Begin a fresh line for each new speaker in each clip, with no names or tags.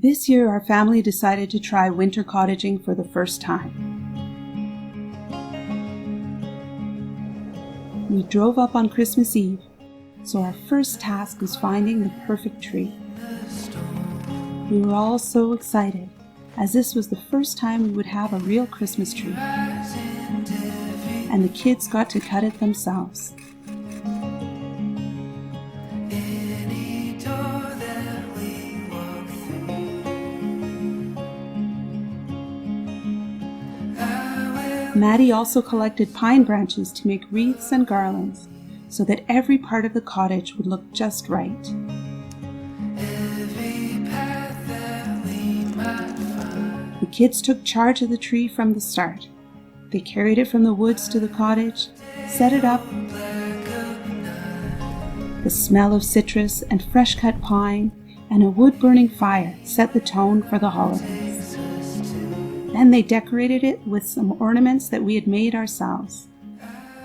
This year, our family decided to try winter cottaging for the first time. We drove up on Christmas Eve, so our first task was finding the perfect tree. We were all so excited, as this was the first time we would have a real Christmas tree, and the kids got to cut it themselves. Maddie also collected pine branches to make wreaths and garlands, so that every part of the cottage would look just right. The kids took charge of the tree from the start. They carried it from the woods to the cottage, set it up. The smell of citrus and fresh-cut pine and a wood-burning fire set the tone for the holidays. Then they decorated it with some ornaments that we had made ourselves.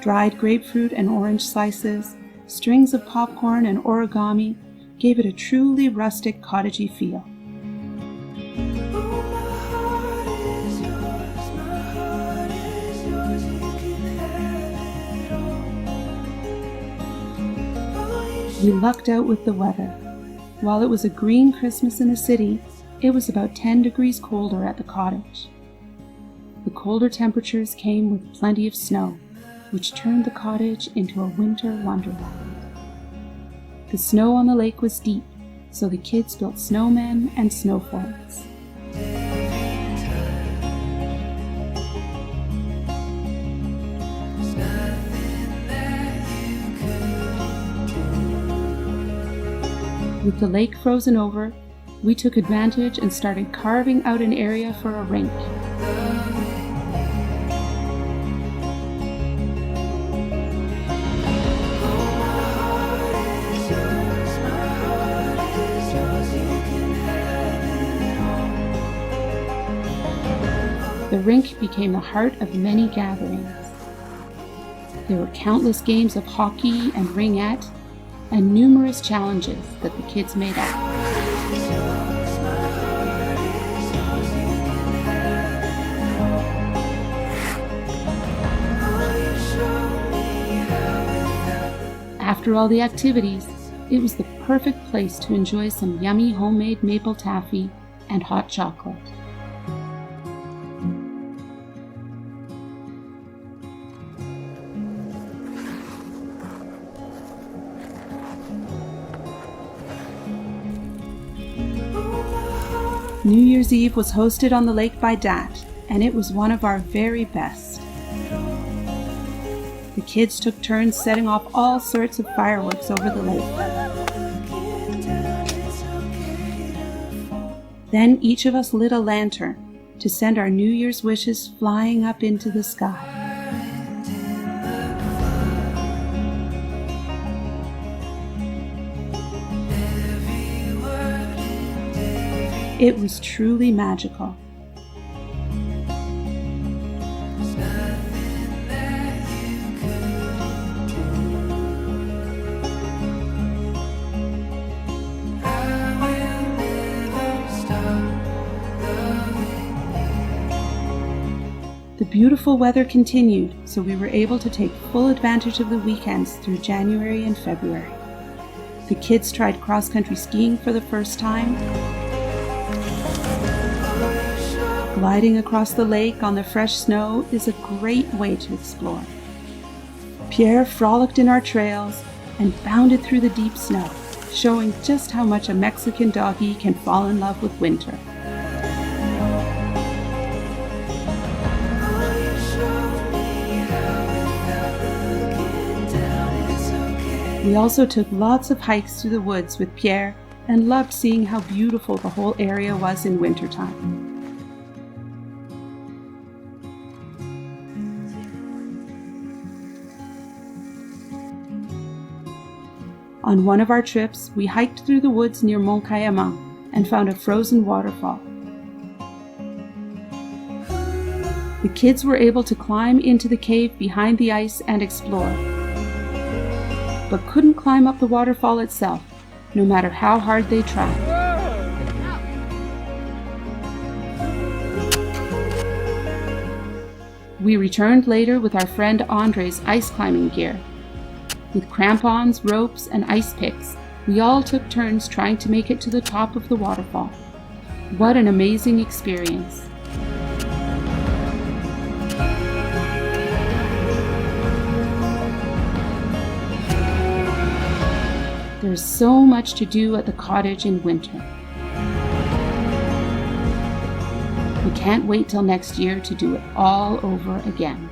Dried grapefruit and orange slices, strings of popcorn and origami gave it a truly rustic, cottagey feel. We lucked out with the weather. While it was a green Christmas in the city, it was about 10 degrees colder at the cottage. The colder temperatures came with plenty of snow, which turned the cottage into a winter wonderland. The snow on the lake was deep, so the kids built snowmen and snowforts. With the lake frozen over, we took advantage and started carving out an area for a rink. The rink became the heart of many gatherings. There were countless games of hockey and ringette, and numerous challenges that the kids made up. After all the activities, it was the perfect place to enjoy some yummy homemade maple taffy and hot chocolate. New Year's Eve was hosted on the lake by Dat, and it was one of our very best. The kids took turns setting off all sorts of fireworks over the lake. Then each of us lit a lantern to send our New Year's wishes flying up into the sky. It was truly magical. The beautiful weather continued, so we were able to take full advantage of the weekends through January and February. The kids tried cross-country skiing for the first time. Gliding across the lake on the fresh snow is a great way to explore. Pierre frolicked in our trails and bounded through the deep snow, showing just how much a Mexican doggy can fall in love with winter. We also took lots of hikes through the woods with Pierre and loved seeing how beautiful the whole area was in wintertime. On one of our trips, we hiked through the woods near Mont Cayama and found a frozen waterfall. The kids were able to climb into the cave behind the ice and explore, but couldn't climb up the waterfall itself, no matter how hard they tried. We returned later with our friend Andre's ice climbing gear. With crampons, ropes, and ice picks, we all took turns trying to make it to the top of the waterfall. What an amazing experience! There's so much to do at the cottage in winter. We can't wait till next year to do it all over again.